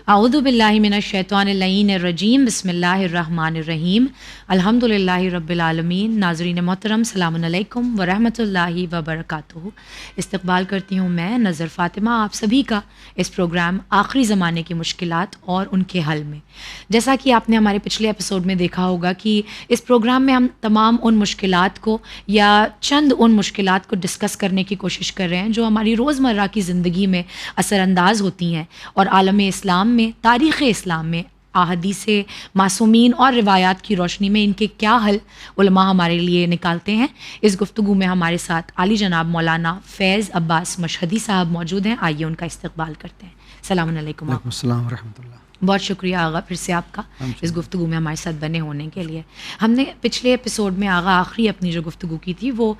اعوذ باللہ من الشیطان اللعین الرجیم، بسم اللہ الرحمن الرحیم، الحمدللہ رب العالمین۔ ناظرین محترم، سلام علیکم ورحمۃ اللہ وبرکاتہ۔ استقبال کرتی ہوں میں نظر فاطمہ آپ سبھی کا اس پروگرام آخری زمانے کی مشکلات اور ان کے حل میں۔ جیسا کہ آپ نے ہمارے پچھلے ایپیسوڈ میں دیکھا ہوگا کہ اس پروگرام میں ہم تمام ان مشکلات کو یا چند ان مشکلات کو ڈسکس کرنے کی کوشش کر رہے ہیں جو ہماری روزمرہ کی زندگی میں اثر انداز ہوتی ہیں، اور عالم اسلام میں، تاریخ اسلام میں احادیث معصومین اور روایات کی روشنی میں ان کے کیا حل علماء ہمارے لیے نکالتے ہیں۔ اس گفتگو میں ہمارے ساتھ عالی جناب مولانا فیض عباس مشہدی صاحب موجود ہیں، آئیے ان کا استقبال کرتے ہیں۔ السلام علیکم۔ وعلیکم السلام ورحمۃ اللہ۔ بہت شکریہ آغا پھر سے آپ کا اس گفتگو میں ہمارے ساتھ بنے ہونے کے لیے۔ ہم نے پچھلے ایپیسوڈ میں آغا آخری اپنی جو گفتگو کی تھی وہ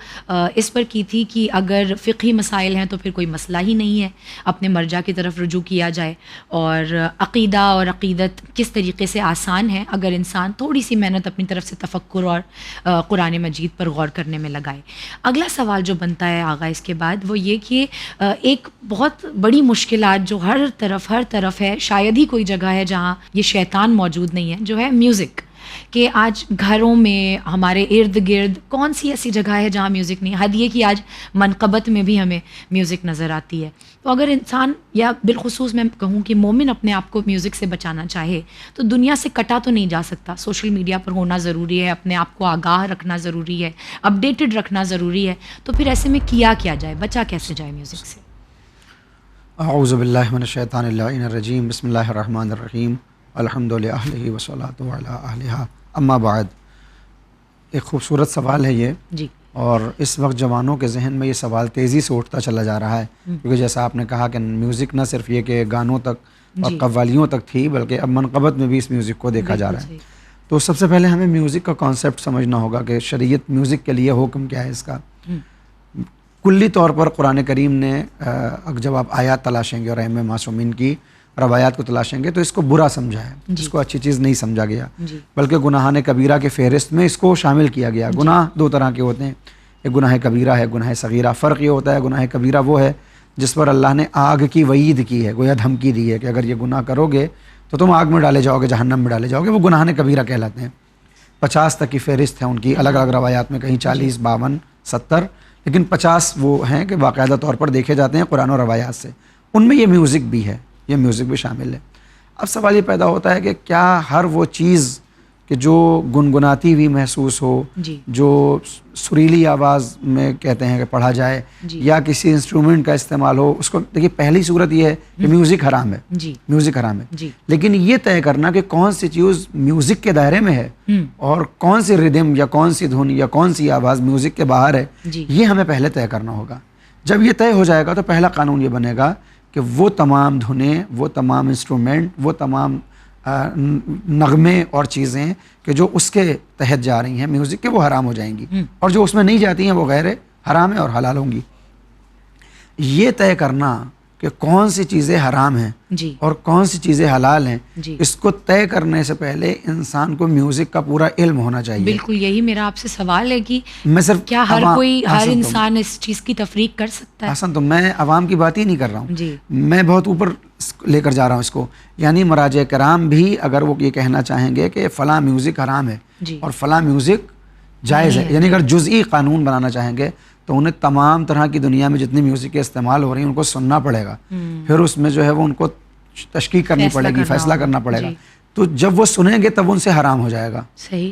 اس پر کی تھی کہ اگر فقہی مسائل ہیں تو پھر کوئی مسئلہ ہی نہیں ہے، اپنے مرجع کی طرف رجوع کیا جائے، اور عقیدہ اور عقیدت کس طریقے سے آسان ہے اگر انسان تھوڑی سی محنت اپنی طرف سے تفکر اور قرآن مجید پر غور کرنے میں لگائے۔ اگلا سوال جو بنتا ہے آغا اس کے بعد وہ یہ کہ ایک بہت بڑی مشکلات جو ہر طرف ہے، شاید ہی کوئی جگہ ہے جہاں یہ شیطان موجود نہیں ہے، جو ہے میوزک، کہ آج گھروں میں ہمارے ارد گرد کون سی ایسی جگہ ہے جہاں میوزک نہیں ہے؟ حد یہ کہ آج منقبت میں بھی ہمیں میوزک نظر آتی ہے۔ تو اگر انسان، یا بالخصوص میں کہوں کہ مومن اپنے آپ کو میوزک سے بچانا چاہے تو دنیا سے کٹا تو نہیں جا سکتا، سوشل میڈیا پر ہونا ضروری ہے، اپنے آپ کو آگاہ رکھنا ضروری ہے، اپڈیٹڈ رکھنا ضروری ہے، تو پھر ایسے میں کیا جائے، بچا کیسے جائے میوزک سے؟ اعوذ باللہ من الشیطان اللعین الرجیم، بسم اللہ الرحمن الرحیم، الحمد للہ والصلاۃ علی اہلہا، اما بعد۔ ایک خوبصورت سوال ہے یہ جی، اور اس وقت جوانوں کے ذہن میں یہ سوال تیزی سے اٹھتا چلا جا رہا ہے، کیونکہ جیسا آپ نے کہا کہ میوزک نہ صرف یہ کہ گانوں تک اور قوالیوں تک تھی، بلکہ اب منقبت میں بھی اس میوزک کو دیکھا جا رہا ہے۔ تو سب سے پہلے ہمیں میوزک کا کانسیپٹ سمجھنا ہوگا کہ شریعت میوزک کے لیے حکم کیا ہے اس کا۔ کلی طور پر قرآن کریم نے جب آپ آیات تلاشیں گے اور ائمہ معصومین کی روایات کو تلاشیں گے تو اس کو برا سمجھا ہے، اس کو اچھی چیز نہیں سمجھا گیا، بلکہ گناہان کبیرہ کے فہرست میں اس کو شامل کیا گیا۔ گناہ دو طرح کے ہوتے ہیں، ایک گناہ کبیرہ ہے، گناہ صغیرہ۔ فرق یہ ہوتا ہے گناہ کبیرہ وہ ہے جس پر اللہ نے آگ کی وعید کی ہے، گویا دھمکی دی ہے کہ اگر یہ گناہ کرو گے تو تم آگ میں ڈالے جاؤ گے، جہنم میں ڈالے جاؤ گے، وہ گناہان کبیرہ کہلاتے ہیں۔ 50 تک کی فہرست ہے ان کی، الگ الگ روایات میں کہیں 40، 52، 70، لیکن 50 وہ ہیں کہ باقاعدہ طور پر دیکھے جاتے ہیں قرآن و روایات سے، ان میں یہ میوزک بھی ہے، یہ میوزک بھی شامل ہے۔ اب سوال یہ پیدا ہوتا ہے کہ کیا ہر وہ چیز کہ جو گنگناتی ہوئی محسوس ہو، جو سریلی آواز میں کہتے ہیں کہ پڑھا جائے، یا کسی انسٹرومنٹ کا استعمال ہو، اس کو دیکھیے پہلی صورت یہ ہے کہ میوزک حرام ہے، میوزک حرام ہے، لیکن یہ طے کرنا کہ کون سی چیز میوزک کے دائرے میں ہے اور کون سی ردم یا کون سی دھن یا کون سی آواز میوزک کے باہر ہے، یہ ہمیں پہلے طے کرنا ہوگا۔ جب یہ طے ہو جائے گا تو پہلا قانون یہ بنے گا کہ وہ تمام دھنیں، وہ تمام انسٹرومنٹ، وہ تمام نغمے اور چیزیں کہ جو اس کے تحت جا رہی ہیں میوزک کے، وہ حرام ہو جائیں گی، اور جو اس میں نہیں جاتی ہیں وہ غیر حرام ہے اور حلال ہوں گی۔ یہ طے کرنا کہ کون سی چیزیں حرام ہیں اور کون سی چیزیں حلال ہیں، اس کو طے کرنے سے پہلے انسان کو میوزک کا پورا علم ہونا چاہیے۔ بالکل یہی میرا آپ سے سوال ہے کہ میں صرف کیا ہر انسان اس چیز کی تفریق کر سکتا ہے؟ حسن، تو میں عوام کی بات ہی نہیں کر رہا ہوں، میں بہت اوپر لے کر جا رہا ہوں اس کو، یعنی مراجع کرام بھی اگر وہ یہ کہنا چاہیں گے کہ فلاں میوزک حرام ہے اور فلاں میوزک جائز ہے، یعنی اگر جزئی قانون بنانا چاہیں گے تو انہیں تمام طرح کی دنیا میں جتنی میوزک کے استعمال ہو رہی ہیں ان کو سننا پڑے گا، پھر اس میں جو ہے وہ ان کو تشکیق کرنی پڑے گی، فیصلہ کرنا پڑے گا، تو جب وہ سنیں گے تب ان سے حرام ہو جائے گا،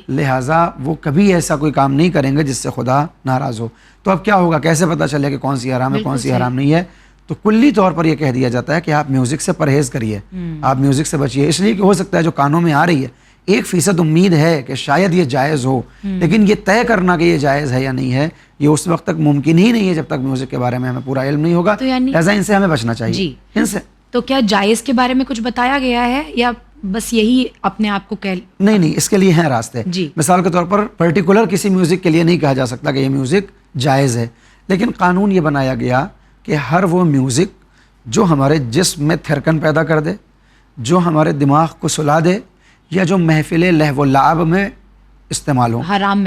لہٰذا وہ کبھی ایسا کوئی کام نہیں کریں گے جس سے خدا ناراض ہو۔ تو اب کیا ہوگا، کیسے پتہ چلے کہ کون سی حرام ہے کون سی حرام نہیں ہے؟ تو کلی طور پر یہ کہہ دیا جاتا ہے کہ آپ میوزک سے پرہیز کریے، آپ میوزک سے بچیے، اس لیے کہ ہو سکتا ہے جو کانوں میں آ رہی ہے 1% امید ہے کہ شاید یہ جائز ہو، لیکن یہ طے کرنا کہ یہ جائز ہے یا نہیں ہے یہ اس وقت تک ممکن ہی نہیں ہے جب تک میوزک کے بارے میں ہمیں پورا علم نہیں ہوگا، لہٰذا ان سے ہمیں بچنا چاہیے۔ ان سے تو کیا جائز کے بارے میں کچھ بتایا گیا ہے یا بس یہی اپنے آپ کو نہیں، اس کے لیے ہیں راستے۔ مثال کے طور پر پرٹیکولر کسی میوزک کے لیے نہیں کہا جا سکتا کہ یہ میوزک جائز ہے، لیکن قانون یہ بنایا گیا کہ ہر وہ میوزک جو ہمارے جسم میں تھرکن پیدا کر دے، جو ہمارے دماغ کو سلا دے، یا جو محفل لہو و لعب میں استعمال ہو، حرام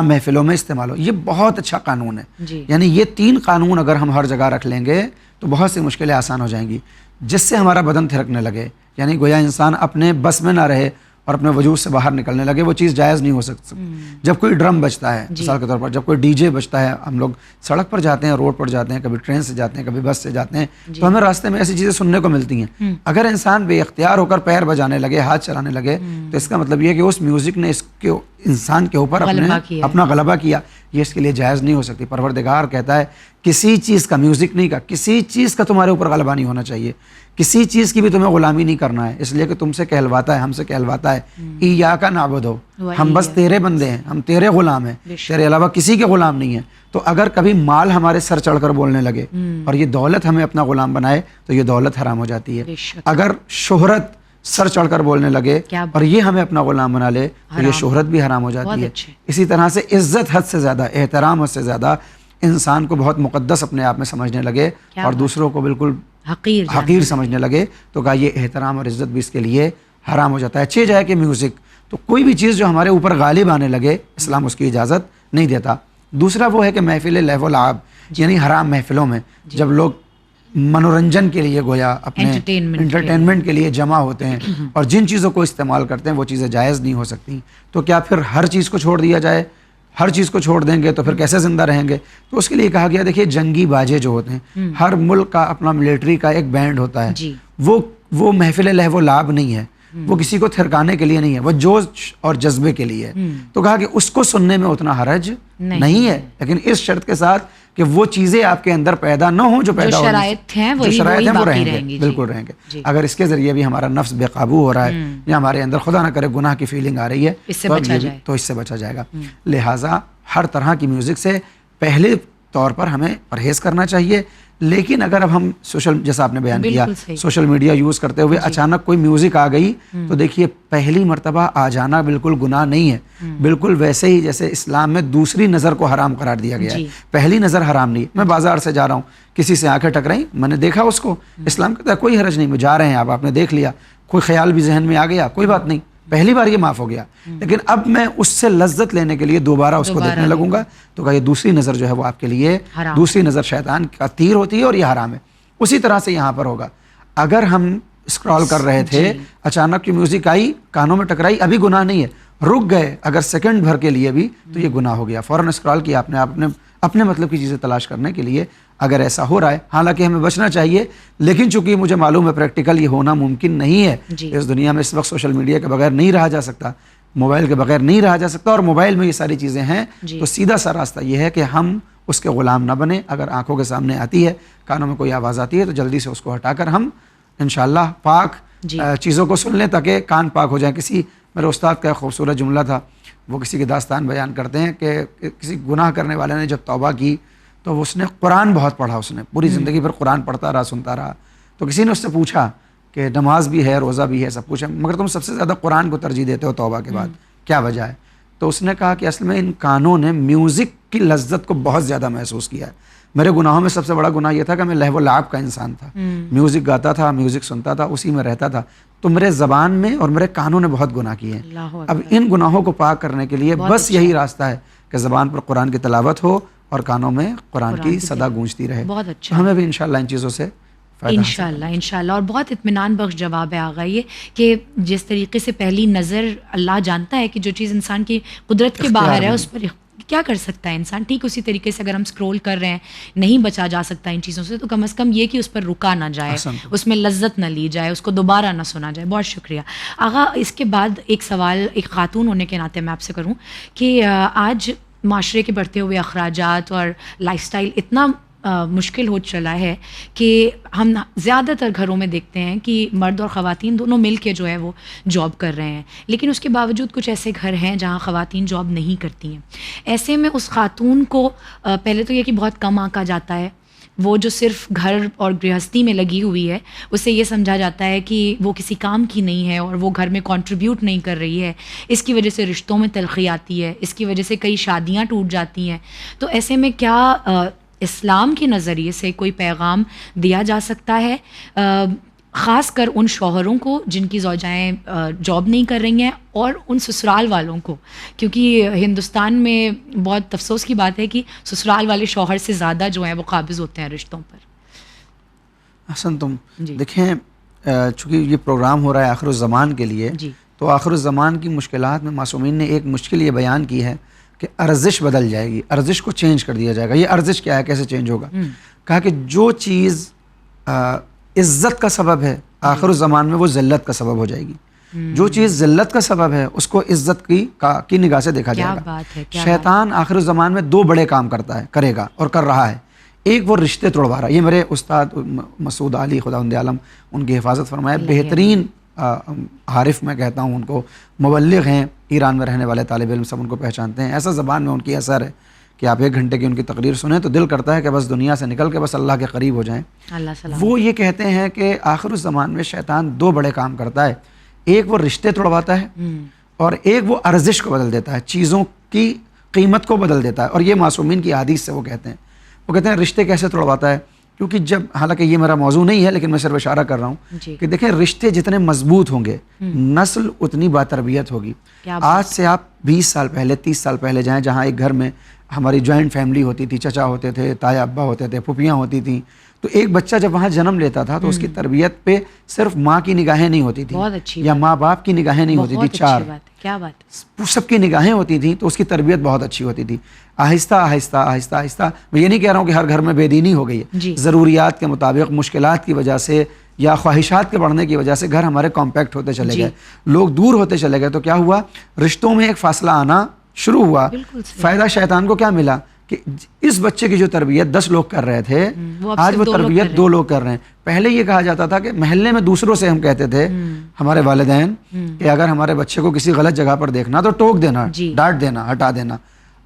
محفلوں میں استعمال ہو، یہ بہت اچھا قانون ہے۔ یعنی یہ 3 قانون اگر ہم ہر جگہ رکھ لیں گے تو بہت سی مشکلیں آسان ہو جائیں گی۔ جس سے ہمارا بدن تھرکنے لگے، یعنی گویا انسان اپنے بس میں نہ رہے اور اپنے وجود سے باہر نکلنے لگے، وہ چیز جائز نہیں ہو سکتی. جب کوئی ڈرم بجتا ہے مثال کے طور پر، جب کوئی ڈی جے بجتا ہے، ہم لوگ سڑک پر جاتے ہیں، روڈ پر جاتے ہیں، کبھی ٹرین سے جاتے ہیں، کبھی بس سے جاتے ہیں، تو ہمیں راستے میں ایسی چیزیں سننے کو ملتی ہیں. اگر انسان بے اختیار ہو کر پیر بجانے لگے، ہاتھ چلانے لگے، تو اس کا مطلب یہ ہے کہ اس میوزک نے انسان کے اوپر اپنا غلبہ کیا. یہ اس کے لیے جائز نہیں ہو سکتی. پروردگار کہتا ہے کسی چیز کا، میوزک نہیں کا، کسی چیز کا تمہارے اوپر غلبہ نہیں ہونا چاہیے، کسی چیز کی بھی تمہیں غلامی نہیں کرنا ہے، اس لیے کہ تم سے کہلواتا ہے، ہم سے کہلواتا ہے ایاک نعبد، ہم بس تیرے بندے ہیں، ہم تیرے غلام ہیں، تیرے علاوہ کسی کے غلام نہیں ہیں. تو اگر کبھی مال ہمارے سر چڑھ کر بولنے لگے اور یہ دولت ہمیں اپنا غلام بنائے تو یہ دولت حرام ہو جاتی ہے. اگر شہرت سر چڑھ کر بولنے لگے اور یہ ہمیں اپنا غلام بنا لے تو یہ شہرت بھی حرام ہو جاتی ہے. اسی طرح سے عزت حد سے زیادہ، احترام حد سے زیادہ انسان کو بہت مقدس اپنے آپ میں سمجھنے لگے اور دوسروں کو بالکل حقیر سمجھنے لگے تو کہا یہ احترام اور عزت بھی اس کے لیے حرام ہو جاتا ہے. اچھی جائے کہ میوزک، تو کوئی بھی چیز جو ہمارے اوپر غالب آنے لگے اسلام اس کی اجازت نہیں دیتا. دوسرا وہ ہے کہ محفل لہو و لعب، یعنی حرام محفلوں میں جب لوگ منورنجن کے لیے گویا اپنے انٹرٹینمنٹ کے لیے جمع ہوتے ہیں اور جن چیزوں کو استعمال کرتے ہیں وہ چیزیں جائز نہیں ہو سکتی. تو کیا پھر ہر چیز کو چھوڑ دیا جائے؟ ہر چیز کو چھوڑ دیں گے تو پھر کیسے زندہ رہیں گے؟ تو اس کے لیے کہا گیا دیکھیے جنگی باجے جو ہوتے ہیں، ہر ملک کا اپنا ملٹری کا ایک بینڈ ہوتا ہے، وہ محفل لہو و لعب نہیں ہے، وہ کسی کو تھرکانے کے لیے نہیں ہے، وہ جوش اور جذبے کے لیے ہے. تو کہا کہ اس کو سننے میں اتنا حرج نہیں ہے، لیکن اس شرط کے ساتھ کہ وہ چیزیں آپ کے اندر پیدا نہ ہوں جو پیدا ہو، شرائط ہیں وہ رہیں گے، بالکل رہیں گے. اگر اس کے ذریعے بھی ہمارا نفس بے قابو ہو رہا ہے یا ہمارے اندر خدا نہ کرے گناہ کی فیلنگ آ رہی ہے تو اس سے بچا جائے گا. لہٰذا ہر طرح کی میوزک سے پہلے طور پر ہمیں پرہیز کرنا چاہیے. لیکن اگر اب ہم جیسا آپ نے بیان کیا سوشل میڈیا یوز کرتے ہوئے اچانک کوئی میوزک آ گئی تو دیکھیے پہلی مرتبہ آ جانا بالکل گناہ نہیں ہے، بالکل ویسے ہی جیسے اسلام میں دوسری نظر کو حرام قرار دیا گیا ہے، پہلی نظر حرام نہیں ہے. میں بازار سے جا رہا ہوں، کسی سے آنکھیں ٹکرائیں، میں نے دیکھا اس کو، اسلام کہتا ہے کوئی حرج نہیں، جا رہے ہیں آپ نے دیکھ لیا، کوئی خیال بھی ذہن میں آ گیا، کوئی بات نہیں، پہلی بار یہ معاف ہو گیا، لیکن اب میں اس سے لذت لینے کے لیے دوبارہ اس کو دیکھنے لگوں گا تو کہ یہ دوسری نظر جو ہے وہ آپ کے لیے دوسری نظر شیطان کا تیر ہوتی ہے اور یہ حرام ہے. اسی طرح سے یہاں پر ہوگا، اگر ہم اسکرال کر رہے تھے، اچانک کی میوزک آئی، کانوں میں ٹکرائی، ابھی گناہ نہیں ہے، رک گئے اگر سیکنڈ بھر کے لیے بھی تو یہ گناہ ہو گیا. فوراً اسکرال کیا آپ نے اپنے مطلب کی چیزیں تلاش کرنے کے لیے. اگر ایسا ہو رہا ہے، حالانکہ ہمیں بچنا چاہیے، لیکن چونکہ مجھے معلوم ہے پریکٹیکل یہ ہونا ممکن نہیں ہے، اس دنیا میں اس وقت سوشل میڈیا کے بغیر نہیں رہا جا سکتا، موبائل کے بغیر نہیں رہا جا سکتا، اور موبائل میں یہ ساری چیزیں ہیں، تو سیدھا سا راستہ یہ ہے کہ ہم اس کے غلام نہ بنیں. اگر آنکھوں کے سامنے آتی ہے، کانوں میں کوئی آواز آتی ہے تو جلدی سے اس کو ہٹا کر ہم انشاءاللہ پاک چیزوں کو سن لیں تاکہ کان پاک ہو جائیں. میرے استاد کا ایک خوبصورت جملہ تھا، وہ کسی کی داستان بیان کرتے ہیں کہ کسی گناہ کرنے والے نے جب توبہ کی تو اس نے قرآن بہت پڑھا، اس نے پوری زندگی پر قرآن پڑھتا رہا، سنتا رہا. تو کسی نے اس سے پوچھا کہ نماز بھی ہے، روزہ بھی ہے، سب کچھ ہے، مگر تم سب سے زیادہ قرآن کو ترجیح دیتے ہو توبہ کے بعد، کیا وجہ ہے؟ تو اس نے کہا کہ اصل میں ان کانوں نے میوزک کی لذت کو بہت زیادہ محسوس کیا ہے. میرے گناہوں میں سب سے بڑا گناہ یہ تھا کہ میں لہو و لعب کا انسان تھا، میوزک گاتا تھا، میوزک سنتا تھا، اسی میں رہتا تھا. تو میرے زبان میں اور میرے کانوں نے بہت گناہ کیے ہیں. اب ان گناہوں کو پاک کرنے کے لیے بس یہی راستہ ہے کہ زبان پر قرآن کی تلاوت ہو اور کانوں میں قرآن کی صدا گونجتی رہے. بہت اچھا، ہمیں بھی انشاءاللہ ان چیزوں سے انشاءاللہ. اور بہت اطمینان بخش جواب ہے آغا یہ کہ جس طریقے سے پہلی نظر اللہ جانتا ہے کہ جو چیز انسان کی قدرت کے باہر ہے اس پر کیا کر سکتا ہے انسان، ٹھیک اسی طریقے سے اگر ہم اسکرول کر رہے ہیں نہیں بچا جا سکتا ان چیزوں سے تو کم از کم یہ کہ اس پر رکا نہ جائے، اس میں لذت نہ لی جائے، اس کو دوبارہ نہ سنا جائے. بہت شکریہ آغا. اس کے بعد ایک سوال ایک خاتون ہونے کے ناطے میں آپ سے کروں کہ آج معاشرے کے بڑھتے ہوئے اخراجات اور لائف سٹائل اتنا مشکل ہو چلا ہے کہ ہم زیادہ تر گھروں میں دیکھتے ہیں کہ مرد اور خواتین دونوں مل کے جو ہے وہ جاب کر رہے ہیں، لیکن اس کے باوجود کچھ ایسے گھر ہیں جہاں خواتین جاب نہیں کرتی ہیں. ایسے میں اس خاتون کو پہلے تو یہ کہ بہت کم آنکا جاتا ہے، وہ جو صرف گھر اور گرہستی میں لگی ہوئی ہے اسے یہ سمجھا جاتا ہے کہ وہ کسی کام کی نہیں ہے اور وہ گھر میں کنٹریبیوٹ نہیں کر رہی ہے. اس کی وجہ سے رشتوں میں تلخی آتی ہے، اس کی وجہ سے کئی شادیاں ٹوٹ جاتی ہیں. تو ایسے میں کیا اسلام کے نظریے سے کوئی پیغام دیا جا سکتا ہے خاص کر ان شوہروں کو جن کی زوجائیں جاب نہیں کر رہی ہیں اور ان سسرال والوں کو، کیونکہ ہندوستان میں بہت افسوس کی بات ہے کہ سسرال والے شوہر سے زیادہ جو ہیں وہ قابض ہوتے ہیں رشتوں پر. حسن تم دیکھیں چونکہ یہ پروگرام ہو رہا ہے آخر الزمان کے لیے، تو آخر الزمان کی مشکلات میں معصومین نے ایک مشکل یہ بیان کی ہے کہ ارزش بدل جائے گی، ارزش کو چینج کر دیا جائے گا. یہ ارزش کیا ہے، کیسے چینج ہوگا؟ کہا کہ جو چیز عزت کا سبب ہے آخر الزمان میں وہ ذلت کا سبب ہو جائے گی. جو چیز ذلت کا سبب ہے اس کو عزت کی نگاہ سے دیکھا جائے گا. شیطان آخر الزمان میں 2 بڑے کام کرے گا اور کر رہا ہے. ایک وہ رشتے توڑوا رہا ہے. یہ میرے استاد مسعود علی خداوند عالم ان کی حفاظت فرمائے، بہترین عارف میں کہتا ہوں ان کو، مبلغ ہیں، ایران میں رہنے والے طالب علم سب ان کو پہچانتے ہیں. ایسا زبان میں ان کی اثر ہے کہ آپ 1 گھنٹے کی ان کی تقریر سنیں تو دل کرتا ہے کہ بس دنیا سے نکل کے بس اللہ کے قریب ہو جائیں. وہ یہ کہتے ہیں کہ آخر الزمان میں شیطان 2 بڑے کام کرتا ہے. ایک وہ رشتے توڑواتا ہے اور ایک وہ ارزش کو بدل دیتا ہے، چیزوں کی قیمت کو بدل دیتا ہے. اور یہ معصومین کی حدیث سے وہ کہتے ہیں رشتے کیسے توڑواتا ہے. کیونکہ جب، حالانکہ یہ میرا موضوع نہیں ہے لیکن میں صرف اشارہ کر رہا ہوں کہ دیکھیں رشتے جتنے مضبوط ہوں گے نسل اتنی باتربیت ہوگی. آج سے آپ 20 سال پہلے 30 سال پہلے جائیں، جہاں ایک گھر میں ہماری جوائنٹ فیملی ہوتی تھی، چچا ہوتے تھے، تایا ابا ہوتے تھے، پھوپھیاں ہوتی تھیں، تو ایک بچہ جب وہاں جنم لیتا تھا تو اس کی تربیت پہ صرف ماں کی نگاہیں نہیں ہوتی تھیں یا ماں باپ کی نگاہیں نہیں ہوتی تھی، 4 سب کی نگاہیں ہوتی تھیں، تو اس کی تربیت بہت اچھی ہوتی تھی. آہستہ آہستہ آہستہ آہستہ، میں یہ نہیں کہہ رہا ہوں کہ ہر گھر میں بے دینی ہو گئی ہے، ضروریات کے مطابق، مشکلات کی وجہ سے یا خواہشات کے بڑھنے کی وجہ سے گھر ہمارے کمپیکٹ ہوتے چلے گئے، لوگ دور ہوتے چلے گئے. تو کیا ہوا، رشتوں میں ایک فاصلہ آنا شروع ہوا. فائدہ شیطان کو کیا ملا کہ اس بچے کی جو تربیت 10 لوگ کر رہے تھے، آج وہ تربیت 2 لوگ کر رہے ہیں. پہلے یہ کہا جاتا تھا کہ محلے میں دوسروں سے ہم کہتے تھے ہمارے والدین کہ اگر ہمارے بچے کو کسی غلط جگہ پر دیکھنا تو ٹوک دینا، ڈانٹ دینا، ہٹا دینا.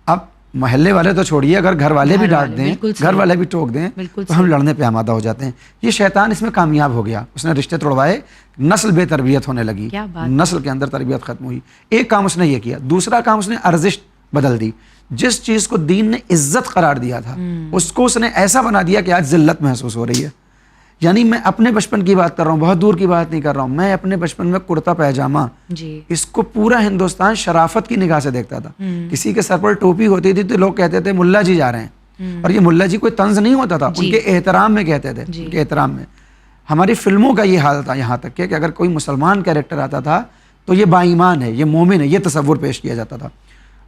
اب محلے والے تو چھوڑیے، اگر گھر والے بھی ڈانٹ دیں، گھر والے بھی ٹوک دیں تو ہم لڑنے پہ آمادہ ہو جاتے ہیں. یہ شیطان اس میں کامیاب ہو گیا، اس نے رشتے توڑوائے، نسل بے تربیت ہونے لگی، نسل کے اندر تربیت ختم ہوئی. ایک کام اس نے یہ کیا. دوسرا کام اس نے ارزش بدل دی. جس چیز کو دین نے عزت قرار دیا تھا اس کو اس نے ایسا بنا دیا کہ آج ذلت محسوس ہو رہی ہے. یعنی میں اپنے بچپن کی بات کر رہا ہوں، بہت دور کی بات نہیں کر رہا ہوں. میں اپنے بچپن میں کرتا پیجامہ، اس کو پورا ہندوستان شرافت کی نگاہ سے دیکھتا تھا. کسی کے سر پر ٹوپی ہوتی تھی تو لوگ کہتے تھے ملا جی جا رہے ہیں، اور یہ ملا جی کوئی طنز نہیں ہوتا تھا، ان کے احترام میں کہتے تھے، ان کے احترام میں. ہماری فلموں کا یہ حال تھا یہاں تک کہ اگر کوئی مسلمان کیریکٹر آتا تھا تو یہ با ایمان ہے، یہ مومن ہے، یہ تصور پیش کیا جاتا تھا.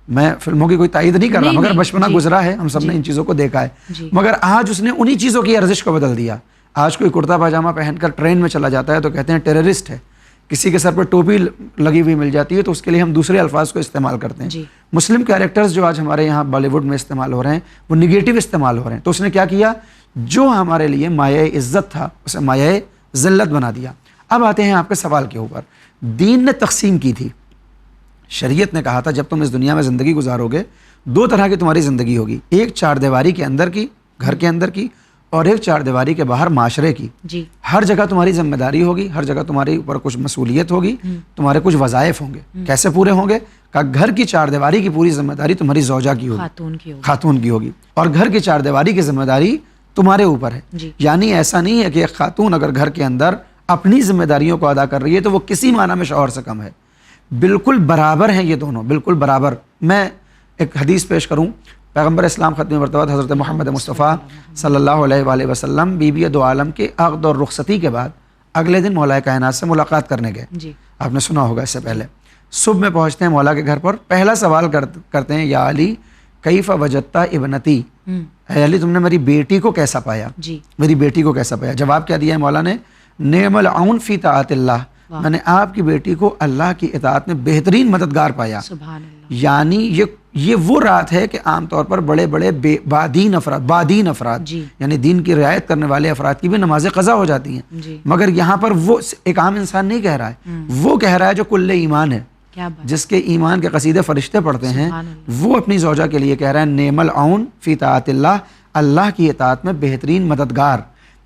میں فلموں کی کوئی تائید نہیں کر رہا مگر بچپنا گزرا ہے، ہم سب نے ان چیزوں کو دیکھا ہے. مگر آج اس نے انہی چیزوں کی ارزش کو بدل دیا. آج کوئی کرتا پاجامہ پہن کر ٹرین میں چلا جاتا ہے تو کہتے ہیں ٹیررسٹ ہے. کسی کے سر پر ٹوپی لگی ہوئی مل جاتی ہے تو اس کے لیے ہم دوسرے الفاظ کو استعمال کرتے ہیں. مسلم کیریکٹرز جو آج ہمارے یہاں بالی ووڈ میں استعمال ہو رہے ہیں وہ نگیٹو استعمال ہو رہے ہیں. تو اس نے کیا کیا، جو ہمارے لیے مایہ عزت تھا اسے مایہ ذلت بنا دیا. اب آتے ہیں آپ کے سوال کے اوپر. دین نے تقسیم کی تھی، شریعت نے کہا تھا جب تم اس دنیا میں زندگی گزارو گے 2 طرح کی تمہاری زندگی ہوگی، ایک 4 دیواری کے اندر کی، گھر کے اندر کی، اور ایک 4 دیواری کے باہر معاشرے کی. ہر جگہ تمہاری ذمہ داری ہوگی، ہر جگہ تمہارے اوپر کچھ مسئولیت ہوگی، تمہارے کچھ وظائف ہوں گے. کیسے پورے ہوں گے؟ کہ گھر کی 4 دیواری کی پوری ذمہ داری تمہاری زوجہ کی ہوگی، خاتون کی ہوگی، اور گھر کی 4 دیواری کی ذمہ داری تمہارے اوپر ہے. یعنی ایسا نہیں ہے کہ ایک خاتون اگر گھر کے اندر اپنی ذمہ داریوں کو ادا کر رہی ہے تو وہ کسی معنی میں شوہر سے کم ہے. بالکل برابر ہیں یہ دونوں، بالکل برابر. میں ایک حدیث پیش کروں. پیغمبر اسلام ختم مرتبہ حضرت محمد مصطفیٰ صلی اللہ علیہ وآلہ وسلم بی بی دو عالم کے عقد اور رخصتی کے بعد اگلے دن مولا کائنات سے ملاقات کرنے گئے. آپ نے سنا ہوگا اس سے پہلے. صبح میں پہنچتے ہیں مولا کے گھر پر، پہلا سوال کرتے ہیں یا علی کیف وجدت ابنتی، اے علی تم نے میری بیٹی کو کیسا پایا، میری بیٹی کو کیسا پایا. جواب کیا دیا ہے مولا نے، نعم العون فی طاعت اللہ، میں نے آپ کی بیٹی کو اللہ کی اطاعت میں بہترین مددگار پایا. سبحان اللہ. یعنی یہ وہ رات ہے کہ عام طور پر بڑے بڑے بادین افراد یعنی دین کی رعایت کرنے والے افراد کی بھی نمازیں قضا ہو جاتی ہیں، مگر یہاں پر وہ ایک عام انسان نہیں کہہ رہا ہے، وہ کہہ رہا ہے جو کل ایمان ہے، جس کے ایمان کے قصیدے فرشتے پڑھتے ہیں، وہ اپنی زوجہ کے لیے کہہ رہا ہے نعم العون فی طاعت اللہ، اللہ کی اطاعت میں بہترین مددگار.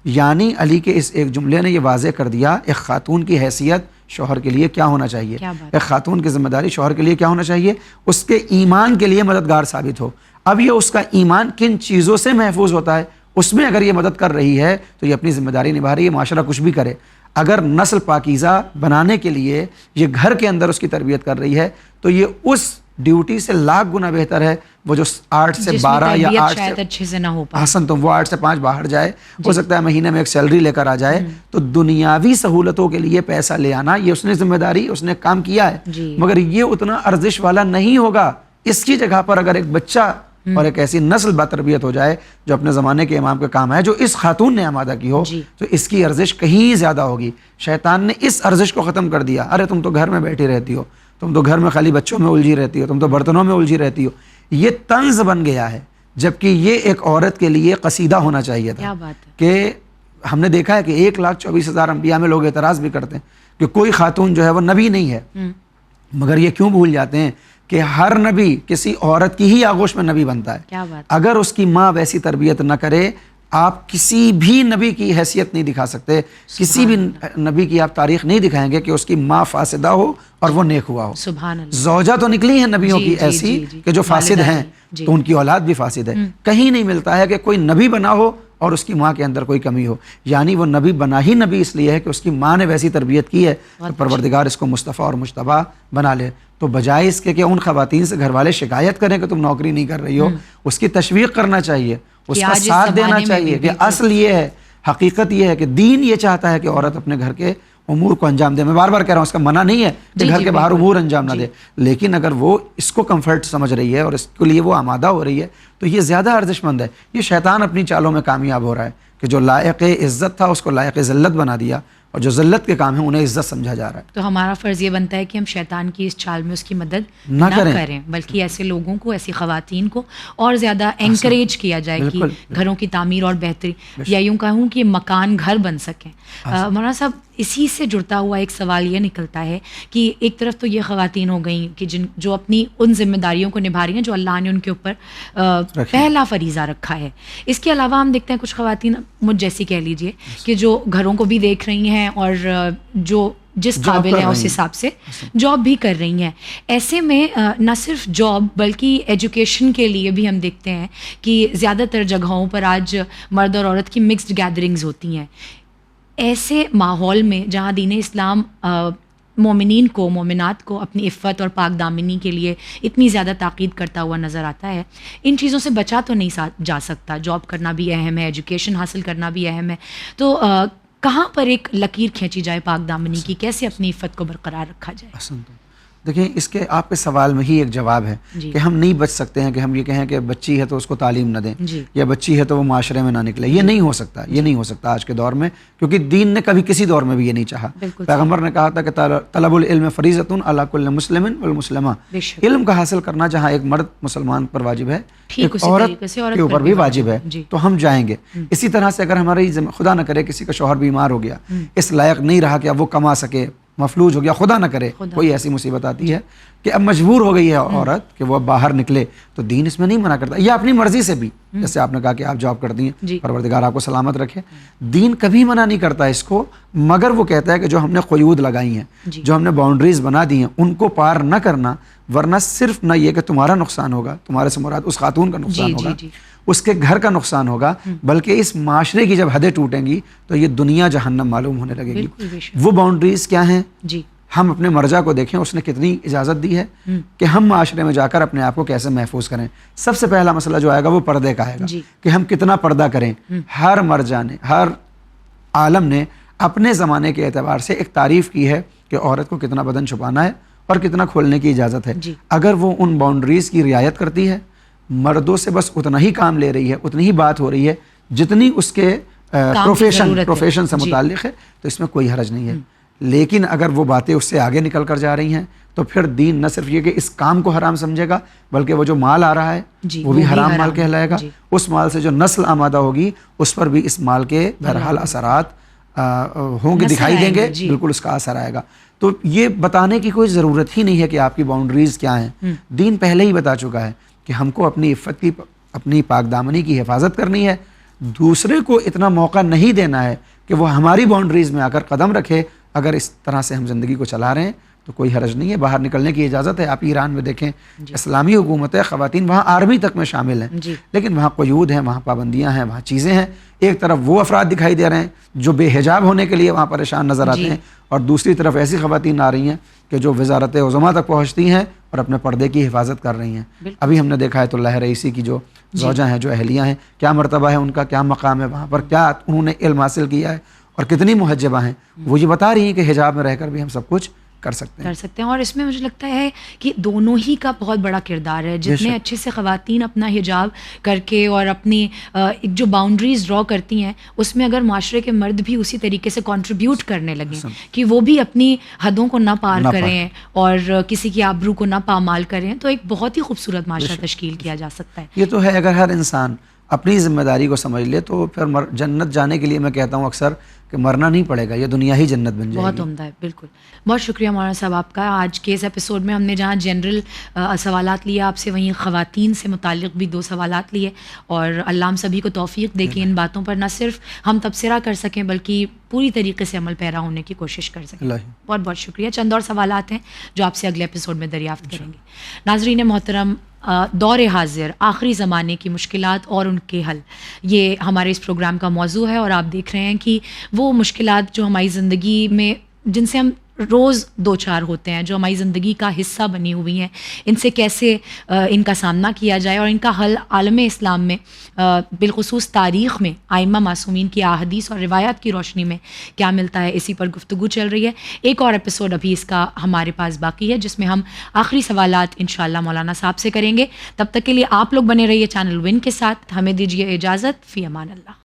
یعنی علی کے اس ایک جملے نے یہ واضح کر دیا ایک خاتون کی حیثیت شوہر کے لیے کیا ہونا چاہیے، ایک خاتون کی ذمہ داری شوہر کے لیے کیا ہونا چاہیے، اس کے ایمان کے لیے مددگار ثابت ہو. اب یہ اس کا ایمان کن چیزوں سے محفوظ ہوتا ہے، اس میں اگر یہ مدد کر رہی ہے تو یہ اپنی ذمہ داری نبھا رہی ہے. معاشرہ کچھ بھی کرے، اگر نسل پاکیزہ بنانے کے لیے یہ گھر کے اندر اس کی تربیت کر رہی ہے تو یہ اس ڈیوٹی سے لاکھ گنا بہتر ہے وہ جو 8 سے 12 یا 8 سے اچھے سے نہ ہو پائے. حسن تو وہ 8 سے 5 باہر جائے, ہو سکتا ہے مہینے میں ایک سیلری لے کر آ جائے, تو دنیاوی سہولتوں کے لیے پیسہ لے آنا یہ اس نے ذمہ داری, اس نے کام کیا ہے, مگر یہ اتنا ارزش والا نہیں ہوگا. اس کی جگہ پر اگر ایک بچہ اور ایک ایسی نسل باتربیت ہو جائے جو اپنے زمانے کے امام کے کام ہے, جو اس خاتون نے آمادہ کی ہو, تو اس کی ارزش کہیں زیادہ ہوگی. شیطان نے اس ارزش کو ختم کر دیا. ارے تم تو گھر میں بیٹھی رہتی ہو, تم تو گھر میں خالی بچوں میں الجھی رہتی ہو, تم تو برتنوں میں الجھی رہتی ہو. یہ طنز بن گیا ہے, جبکہ یہ ایک عورت کے لیے قصیدہ ہونا چاہیے تھا. کہ ہم نے دیکھا ہے کہ 1,24,000 انبیاء میں لوگ اعتراض بھی کرتے ہیں کہ کوئی خاتون جو ہے وہ نبی نہیں ہے, مگر یہ کیوں بھول جاتے ہیں کہ ہر نبی کسی عورت کی ہی آغوش میں نبی بنتا ہے. اگر اس کی ماں ویسی تربیت نہ کرے, آپ کسی بھی نبی کی حیثیت نہیں دکھا سکتے, کسی بھی نبی کی آپ تاریخ نہیں دکھائیں گے کہ اس کی ماں فاسدہ ہو اور وہ نیک ہوا ہو. زوجہ تو نکلی ہیں نبیوں کی ایسی کہ جو فاسد ہیں, تو ان کی اولاد بھی فاسد ہے. کہیں نہیں ملتا ہے کہ کوئی نبی بنا ہو اور اس کی ماں کے اندر کوئی کمی ہو. یعنی وہ نبی بنا ہی نبی اس لیے ہے کہ اس کی ماں نے ویسی تربیت کی ہے, تو پروردگار اس کو مصطفیٰ اور مجتبیٰ بنا لے. تو بجائے اس کے کہ ان خواتین سے گھر والے شکایت کریں کہ تم نوکری نہیں کر رہی ہو, اس کی تشویق کرنا چاہیے, اس کا ساتھ دینا چاہیے. کہ اصل یہ ہے, حقیقت یہ ہے کہ دین یہ چاہتا ہے کہ عورت اپنے گھر کے امور کو انجام دے. میں بار بار کہہ رہا ہوں, اس کا منع نہیں ہے کہ گھر کے باہر امور انجام نہ دے, لیکن اگر وہ اس کو کمفرٹ سمجھ رہی ہے اور اس کے لیے وہ آمادہ ہو رہی ہے, تو یہ زیادہ ارزش مند ہے. یہ شیطان اپنی چالوں میں کامیاب ہو رہا ہے کہ جو لائق عزت تھا اس کو لائق ذلت بنا دیا, اور جو ذلت کے کام ہیں انہیں عزت سمجھا جا رہا ہے. تو ہمارا فرض یہ بنتا ہے کہ ہم شیطان کی اس چال میں اس کی مدد نہ کریں, بلکہ ایسے لوگوں کو, ایسی خواتین کو اور زیادہ انکریج کیا جائے کہ گھروں کی تعمیر اور بہتری, یا یوں کہوں کہ مکان گھر بن سکیں. مولانا صاحب, اسی سے جڑتا ہوا ایک سوال یہ نکلتا ہے کہ ایک طرف تو یہ خواتین ہو گئیں کہ جو اپنی ان ذمہ داریوں کو نبھا رہی ہیں جو اللہ نے ان کے اوپر پہلا فریضہ رکھا ہے. اس کے علاوہ ہم دیکھتے ہیں کچھ خواتین, مجھ جیسی کہہ لیجئے, کہ جو گھروں کو بھی دیکھ رہی ہیں اور جو جس قابل ہیں اس حساب سے جاب بھی کر رہی ہیں. ایسے میں نہ صرف جاب بلکہ ایجوکیشن کے لیے بھی ہم دیکھتے ہیں کہ زیادہ تر جگہوں پر آج مرد اور عورت کی مکسڈ گیدرنگز ہوتی ہیں. ایسے ماحول میں جہاں دین اسلام مومنین کو, مومنات کو اپنی عفت اور پاک دامنی کے لیے اتنی زیادہ تاکید کرتا ہوا نظر آتا ہے, ان چیزوں سے بچا تو نہیں جا سکتا. جاب کرنا بھی اہم ہے, ایجوکیشن حاصل کرنا بھی اہم ہے, تو کہاں پر ایک لکیر کھینچی جائے پاک دامنی کی, کیسے اپنی عفت کو برقرار رکھا جائے؟ دیکھیں, اس کے آپ کے سوال میں ہی ایک جواب ہے کہ ہم نہیں بچ سکتے ہیں کہ ہم یہ کہیں کہ بچی ہے تو اس کو تعلیم نہ دیں, یا بچی ہے تو وہ معاشرے میں نہ نکلے. یہ نہیں ہو سکتا, یہ نہیں ہو سکتا آج کے دور میں, کیونکہ دین نے کبھی کسی دور میں بھی یہ نہیں چاہا. پیغمبر نے کہا تھا کہ طلب العلم فریضۃ علی کل مسلم والمسلمہ, علم کا حاصل کرنا جہاں ایک مرد مسلمان پر واجب ہے, ایک عورت کے اوپر بھی واجب ہے. تو ہم جائیں گے. اسی طرح سے اگر ہماری خدا نہ کرے کسی کا شوہر بیمار ہو گیا, اس لائق نہیں رہا کہ اب وہ کما سکے, مفلوج ہو گیا, خدا نہ کرے کوئی ایسی مصیبت آتی ہے کہ اب مجبور ہو گئی ہے عورت کہ وہ اب باہر نکلے, تو دین اس میں نہیں منع کرتا, یا اپنی مرضی سے بھی, جیسے آپ نے کہا کہ آپ جاب کرتی ہیں, پروردگار آپ کو سلامت رکھے. دین کبھی منع نہیں کرتا اس کو, مگر وہ کہتا ہے کہ جو ہم نے قیود لگائی ہیں, جو ہم نے باؤنڈریز بنا دی ہیں, ان کو پار نہ کرنا, ورنہ صرف نہ یہ کہ تمہارا نقصان ہوگا, تمہارے سے مراد اس خاتون کا نقصان ہوگا, اس کے گھر کا نقصان ہوگا, بلکہ اس معاشرے کی جب حدیں ٹوٹیں گی تو یہ دنیا جہنم معلوم ہونے لگے گی. وہ باؤنڈریز کیا ہیں؟ ہم اپنے مرجع کو دیکھیں, اس نے کتنی اجازت دی ہے کہ ہم معاشرے میں جا کر اپنے آپ کو کیسے محفوظ کریں. سب سے پہلا مسئلہ جو آئے گا وہ پردے کا آئے گا, کہ ہم کتنا پردہ کریں. ہر مرجع نے, ہر عالم نے اپنے زمانے کے اعتبار سے ایک تعریف کی ہے کہ عورت کو کتنا بدن چھپانا ہے اور کتنا کھولنے کی اجازت ہے. اگر وہ ان باؤنڈریز کی رعایت کرتی ہے, مردوں سے بس اتنا ہی کام لے رہی ہے, اتنی ہی بات ہو رہی ہے جتنی اس کے پروفیشن سے متعلق ہے, تو اس میں کوئی حرج نہیں ہے. لیکن اگر وہ باتیں اس سے آگے نکل کر جا رہی ہیں, تو پھر دین نہ صرف یہ کہ اس کام کو حرام سمجھے گا, بلکہ وہ جو مال آ رہا ہے وہ بھی حرام مال کہلائے گا. اس مال سے جو نسل آمادہ ہوگی اس پر بھی اس مال کے بہرحال اثرات ہوں گے, دکھائی دیں گے, بالکل اس کا اثر آئے گا. تو یہ بتانے کی کوئی ضرورت ہی نہیں ہے کہ آپ کی باؤنڈریز کیا ہیں. دین پہلے ہی بتا چکا ہے کہ ہم کو اپنی عفت کی, اپنی پاک دامنی کی حفاظت کرنی ہے. دوسرے کو اتنا موقع نہیں دینا ہے کہ وہ ہماری باؤنڈریز میں آ کر قدم رکھے. اگر اس طرح سے ہم زندگی کو چلا رہے ہیں تو کوئی حرج نہیں ہے, باہر نکلنے کی اجازت ہے. آپ ایران میں دیکھیں, اسلامی حکومت ہے, خواتین وہاں آرمی تک میں شامل ہیں, لیکن وہاں قیود ہیں, وہاں پابندیاں ہیں, وہاں چیزیں ہیں. ایک طرف وہ افراد دکھائی دے رہے ہیں جو بے حجاب ہونے کے لیے وہاں پریشان نظر آتے ہیں, اور دوسری طرف ایسی خواتین آ رہی ہیں کہ جو وزارت عظمیٰ تک پہنچتی ہیں اور اپنے پردے کی حفاظت کر رہی ہیں. ابھی ہم نے دیکھا ہے تو لہر رئیسی کی جو زوجہ ہیں, جو اہلیہ ہیں, کیا مرتبہ ہے ان کا, کیا مقام ہے وہاں پر, کیا انہوں نے علم حاصل کیا ہے اور کتنی محجبہ ہیں. وہ یہ بتا رہی ہیں کہ حجاب میں رہ کر بھی ہم سب کچھ کر سکتے ہیں. اور اس میں مجھے لگتا ہے کہ دونوں ہی کا بہت بڑا کردار ہے. جتنے اچھے سے خواتین اپنا حجاب کر کے اور اپنی جو باؤنڈریز ڈرا کرتی ہیں, اس میں اگر معاشرے کے مرد بھی اسی طریقے سے کنٹریبیوٹ کرنے لگیں کہ وہ بھی اپنی حدوں کو نہ پار کریں اور کسی کی آبرو کو نہ پامال کریں, تو ایک بہت ہی خوبصورت معاشرہ تشکیل کیا جا سکتا ہے. یہ تو ہے, اگر ہر انسان اپنی ذمہ داری کو سمجھ لے تو پھر جنت جانے کے لیے میں کہتا ہوں اکثر کہ مرنا نہیں پڑے گا, یہ دنیا ہی جنت بن جائے گی. بہت عمدہ ہے, بالکل. بہت شکریہ مولانا صاحب آپ کا. آج کے اس ایپیسوڈ میں ہم نے جہاں جنرل سوالات لیے آپ سے, وہیں خواتین سے متعلق بھی 2 سوالات لیے, اور اللہ ہم سبھی کو توفیق دے کہ ان باتوں پر نہ صرف ہم تبصرہ کر سکیں بلکہ پوری طریقے سے عمل پیرا ہونے کی کوشش کر سکیں. بہت بہت شکریہ. چند اور سوالات ہیں جو آپ سے اگلے ایپیسوڈ میں دریافت کریں گے. ناظرین محترم, دور حاضر, آخری زمانے کی مشکلات اور ان کے حل, یہ ہمارے اس پروگرام کا موضوع ہے. اور آپ دیکھ رہے ہیں کہ وہ مشکلات جو ہماری زندگی میں, جن سے ہم روز دو چار ہوتے ہیں, جو ہماری زندگی کا حصہ بنی ہوئی ہیں, ان سے کیسے ان کا سامنا کیا جائے اور ان کا حل عالم اسلام میں, بالخصوص تاریخ میں ائمہ معصومین کی احادیث اور روایات کی روشنی میں کیا ملتا ہے, اسی پر گفتگو چل رہی ہے. ایک اور ایپیسوڈ ابھی اس کا ہمارے پاس باقی ہے جس میں ہم آخری سوالات انشاءاللہ مولانا صاحب سے کریں گے. تب تک کے لیے آپ لوگ بنے رہیے چینل ون کے ساتھ. ہمیں دیجیے اجازت. فی امان اللہ.